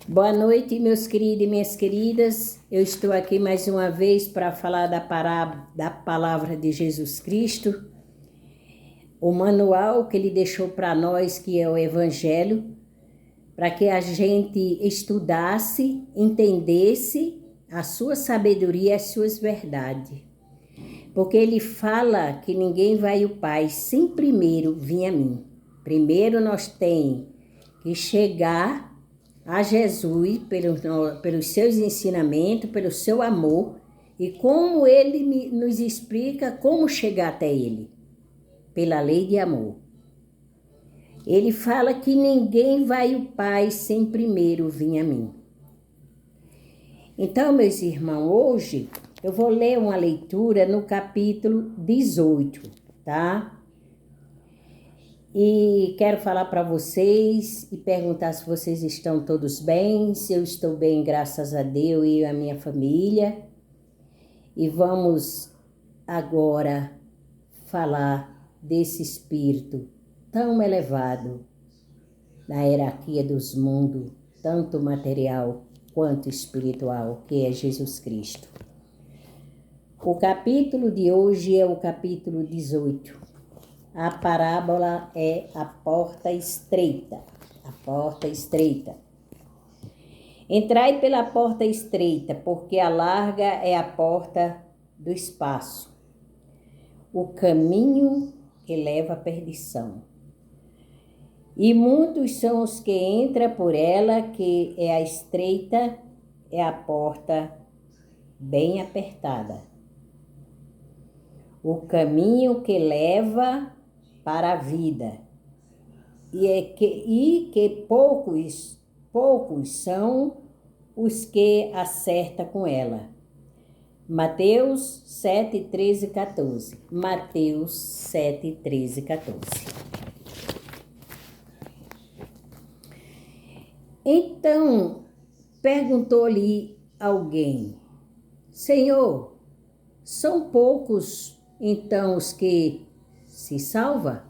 Boa noite, meus queridos e minhas queridas. Eu estou aqui mais uma vez para falar da palavra de Jesus Cristo, o manual que ele deixou para nós, que é o Evangelho, para que a gente estudasse, entendesse a sua sabedoria e as suas verdades. Porque ele fala que ninguém vai ao Pai sem primeiro vir a mim. Primeiro nós tem que chegar a Jesus pelos seus ensinamentos, pelo seu amor, e como ele nos explica como chegar até ele, pela lei de amor. Ele fala que ninguém vai ao Pai sem primeiro vir a mim. Então, meus irmãos, hoje eu vou ler uma leitura no capítulo 18, tá? E quero falar para vocês e perguntar se vocês estão todos bem, se eu estou bem, graças a Deus e a minha família. E vamos agora falar desse espírito tão elevado na hierarquia dos mundos, tanto material quanto espiritual, que é Jesus Cristo. O capítulo de hoje é o capítulo 18. A parábola é a porta estreita. A porta estreita. Entrai pela porta estreita, porque a larga é a porta do espaço, o caminho que leva à perdição. E muitos são os que entram por ela, que é a estreita, é a porta bem apertada. O caminho que leva para a vida, e que poucos são os que acertam com ela. Mateus 7, 13 e 14. Mateus 7, 13 e 14. Então, perguntou-lhe alguém: Senhor, são poucos então os que se salva?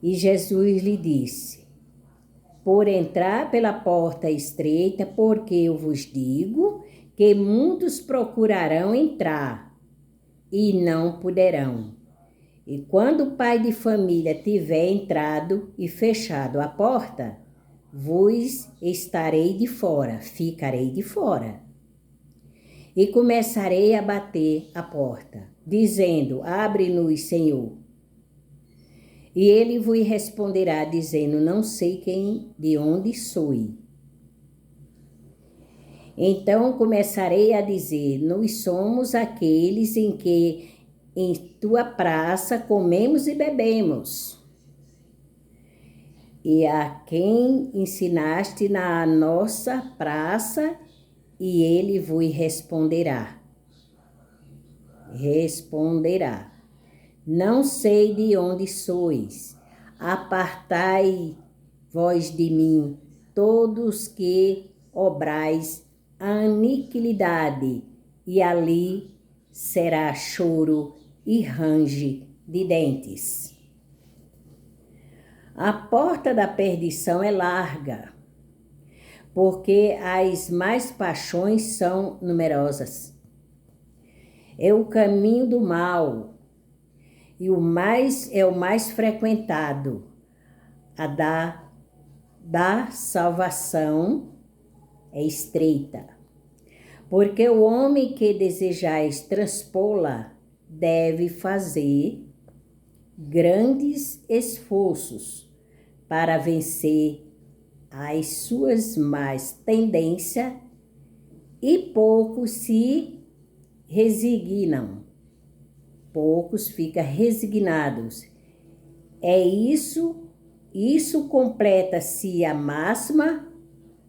E Jesus lhe disse: por entrar pela porta estreita, porque eu vos digo que muitos procurarão entrar e não poderão. E quando o pai de família tiver entrado e fechado a porta, vos estarei de fora, ficarei de fora. E começarei a bater a porta, dizendo: abre-nos, Senhor. E ele vos responderá, dizendo: não sei de onde sou. Então começarei a dizer: nós somos aqueles em que em tua praça comemos e bebemos, e a quem ensinaste na nossa praça, e ele vos responderá. Não sei de onde sois, apartai vós de mim, todos que obrais a iniquidade, e ali será choro e range de dentes. A porta da perdição é larga, porque as más paixões são numerosas. É o caminho do mal, e o mais frequentado. A da salvação é estreita, porque o homem que desejais transpô-la deve fazer grandes esforços para vencer as suas más tendências, e poucos se resignam. Poucos ficam resignados. Isso completa-se a máxima: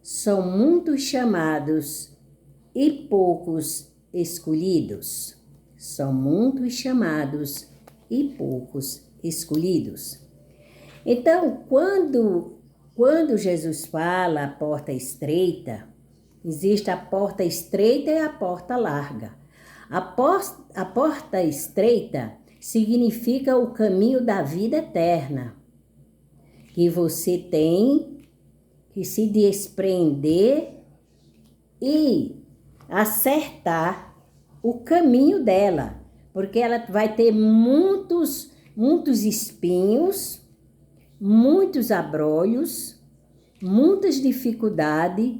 são muitos chamados e poucos escolhidos. São muitos chamados e poucos escolhidos. Então, quando Jesus fala a porta estreita, existe a porta estreita e a porta larga. A porta estreita significa o caminho da vida eterna, que você tem que se desprender e acertar o caminho dela, porque ela vai ter muitos espinhos, muitos abrolhos, muitas dificuldades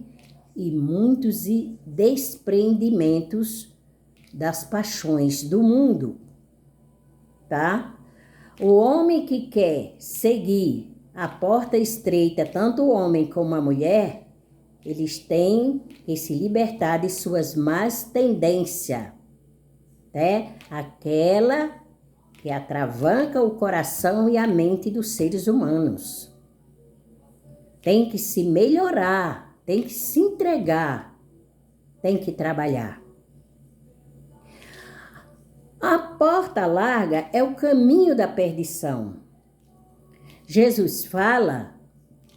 e muitos desprendimentos das paixões do mundo, tá? O homem que quer seguir a porta estreita, tanto o homem como a mulher, eles têm que se libertar de suas más tendências, né? Aquela que atravanca o coração e a mente dos seres humanos. Tem que se melhorar, tem que se entregar, tem que trabalhar. A porta larga é o caminho da perdição. Jesus fala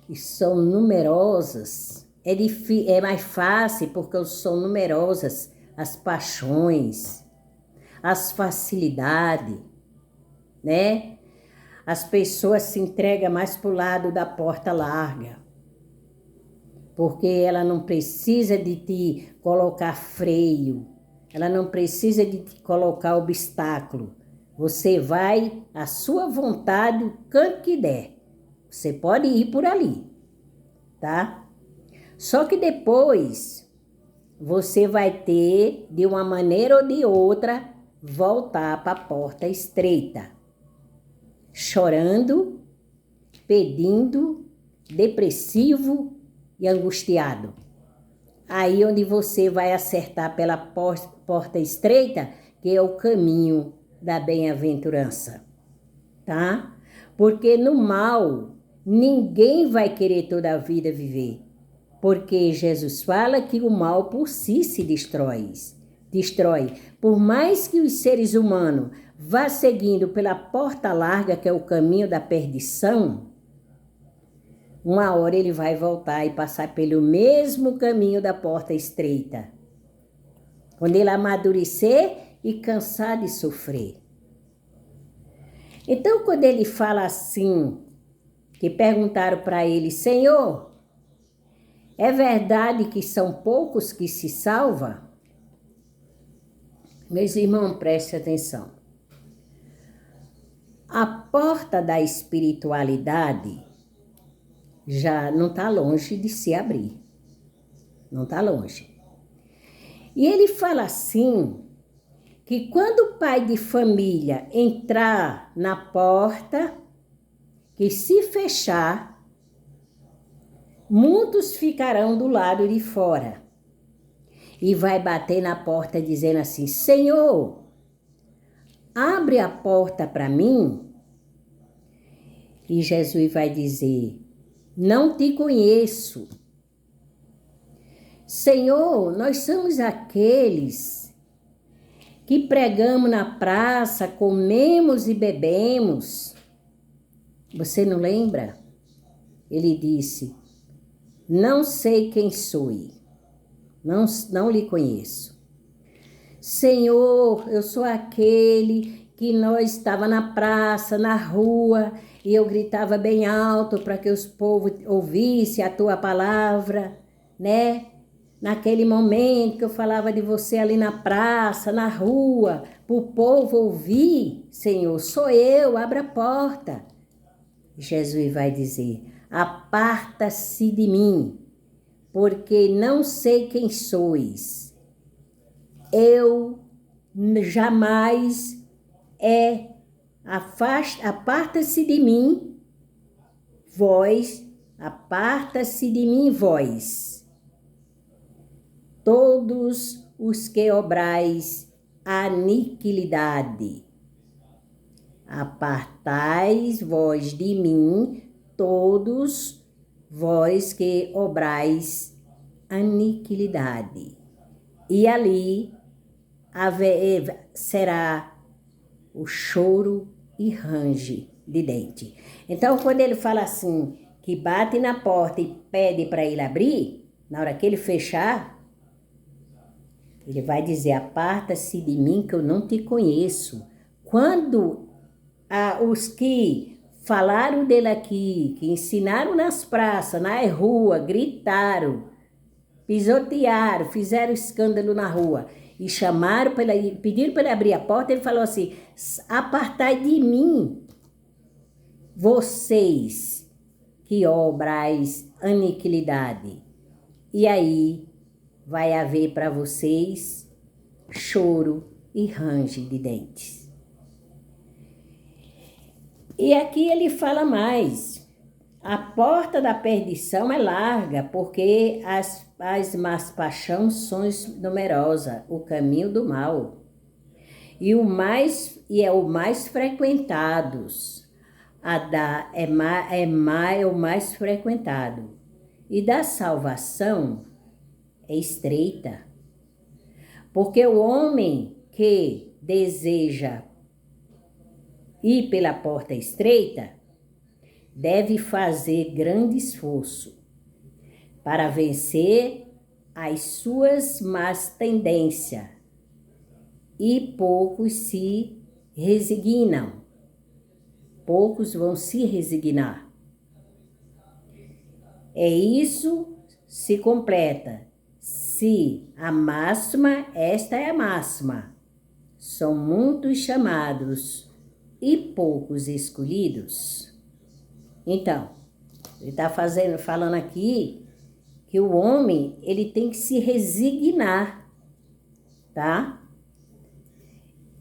que são numerosas, é mais fácil porque são numerosas as paixões, as facilidades, né? As pessoas se entregam mais para o lado da porta larga, porque ela não precisa de te colocar freio, ela não precisa de te colocar obstáculo. Você vai à sua vontade, o canto que der. Você pode ir por ali, tá? Só que depois você vai ter, de uma maneira ou de outra, voltar para a porta estreita, chorando, pedindo, depressivo e angustiado. Aí onde você vai acertar pela porta estreita, que é o caminho da bem-aventurança, tá? Porque no mal, ninguém vai querer toda a vida viver. Porque Jesus fala que o mal por si se destrói. Por mais que os seres humanos vá seguindo pela porta larga, que é o caminho da perdição, uma hora ele vai voltar e passar pelo mesmo caminho da porta estreita. Quando ele amadurecer e cansar de sofrer. Então, quando ele fala assim, que perguntaram para ele, Senhor, é verdade que são poucos que se salvam? Meus irmãos, prestem atenção. A porta da espiritualidade já não está longe de se abrir. Não está longe. E ele fala assim, que quando o pai de família entrar na porta, que se fechar, muitos ficarão do lado de fora. E vai bater na porta dizendo assim, Senhor, abre a porta para mim. E Jesus vai dizer, não te conheço. Senhor, nós somos aqueles que pregamos na praça, comemos e bebemos. Você não lembra? Ele disse, não sei quem sou, não lhe conheço. Senhor, eu sou aquele que nós estava na praça, na rua, e eu gritava bem alto para que os povos ouvissem a tua palavra, né? Naquele momento que eu falava de você ali na praça, na rua, para o povo ouvir, Senhor, sou eu, abra a porta. Jesus vai dizer, aparta-se de mim, porque não sei quem sois. Eu jamais aparta-se de mim, vós, aparta-se de mim, vós. Todos os que obrais iniquidade. Apartais vós de mim, todos vós que obrais iniquidade. E ali será o choro e range de dente. Então, quando ele fala assim, que bate na porta e pede para ele abrir, na hora que ele fechar, ele vai dizer, aparta-se de mim que eu não te conheço. Quando os que falaram dele aqui, que ensinaram nas praças, na rua, gritaram, pisotearam, fizeram escândalo na rua e chamaram, pediram para ele abrir a porta, ele falou assim: apartai de mim, vocês que obrais iniquidade. E aí vai haver para vocês choro e ranger de dentes. E aqui ele fala mais: a porta da perdição é larga, porque as más paixões são numerosas, o caminho do mal. E o mais frequentados. É o mais frequentado. E da salvação é estreita. Porque o homem que deseja ir pela porta estreita deve fazer grande esforço para vencer as suas más tendências, e poucos se resignam. Poucos vão se resignar. É isso se completa. Se a máxima, esta é a máxima. São muitos chamados e poucos escolhidos. Então, ele está falando aqui que o homem, ele tem que se resignar, tá?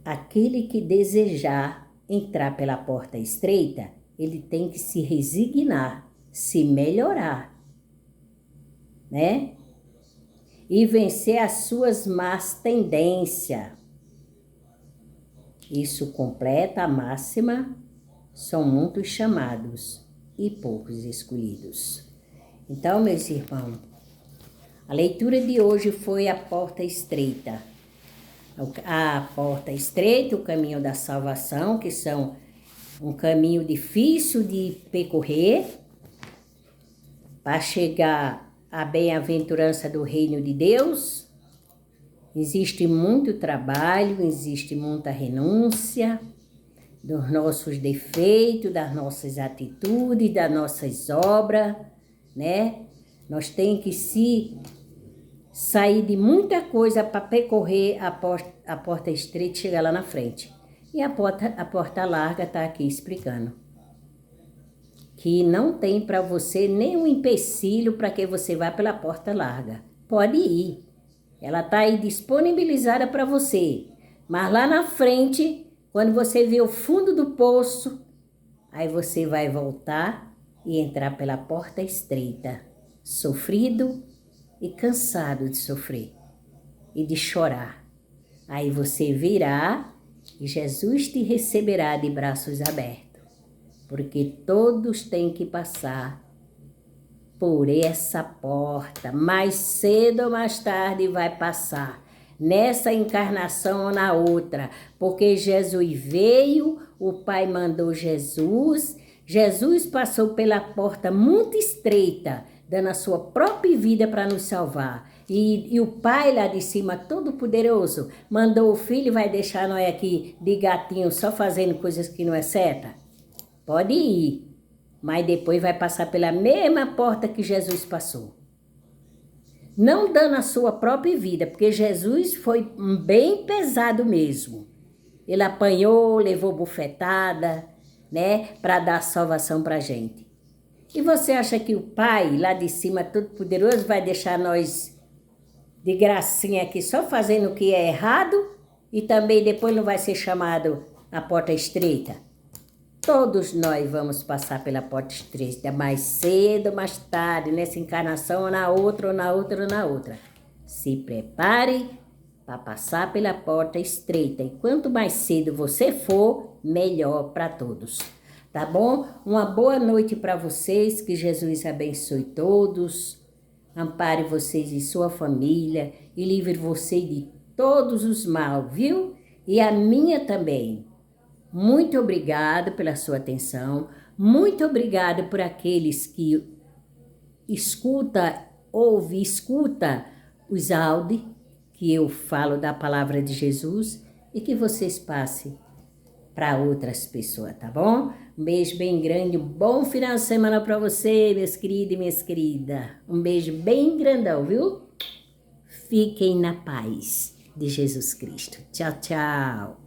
Aquele que desejar entrar pela porta estreita, ele tem que se resignar, se melhorar, né? E vencer as suas más tendências. Isso completa a máxima, são muitos chamados e poucos escolhidos. Então, meus irmãos, a leitura de hoje foi a porta estreita. A porta estreita, o caminho da salvação, que são um caminho difícil de percorrer para chegar à bem-aventurança do reino de Deus. Existe muito trabalho, existe muita renúncia dos nossos defeitos, das nossas atitudes, das nossas obras, né? Nós temos que sair de muita coisa para percorrer a porta estreita e chegar lá na frente. E a porta larga está aqui explicando que não tem para você nenhum empecilho para que você vá pela porta larga. Pode ir. Ela está aí disponibilizada para você. Mas lá na frente, quando você vê o fundo do poço, aí você vai voltar e entrar pela porta estreita, sofrido e cansado de sofrer e de chorar. Aí você virá e Jesus te receberá de braços abertos, porque todos têm que passar por essa porta. Mais cedo ou mais tarde vai passar, nessa encarnação ou na outra, porque Jesus veio, o Pai mandou Jesus, Jesus passou pela porta muito estreita, dando a sua própria vida para nos salvar. E o Pai lá de cima, todo poderoso, mandou o Filho e vai deixar nós aqui de gatinho só fazendo coisas que não é certa? Pode ir, mas depois vai passar pela mesma porta que Jesus passou. Não dando a sua própria vida, porque Jesus foi bem pesado mesmo. Ele apanhou, levou bufetada, né, para dar salvação para a gente. E você acha que o Pai lá de cima, todo poderoso, vai deixar nós de gracinha aqui só fazendo o que é errado e também depois não vai ser chamado a porta estreita? Todos nós vamos passar pela porta estreita, mais cedo ou mais tarde, nessa encarnação ou na outra, ou na outra, ou na outra. Se prepare para passar pela porta estreita. E quanto mais cedo você for, melhor para todos. Tá bom? Uma boa noite para vocês, que Jesus abençoe todos, ampare vocês e sua família e livre você de todos os mal, viu? E a minha também. Muito obrigado pela sua atenção, muito obrigado por aqueles que escuta os áudios que eu falo da palavra de Jesus e que vocês passem para outras pessoas, tá bom? Um beijo bem grande, um bom final de semana para você, meus queridos e minhas queridas. Um beijo bem grandão, viu? Fiquem na paz de Jesus Cristo. Tchau, tchau.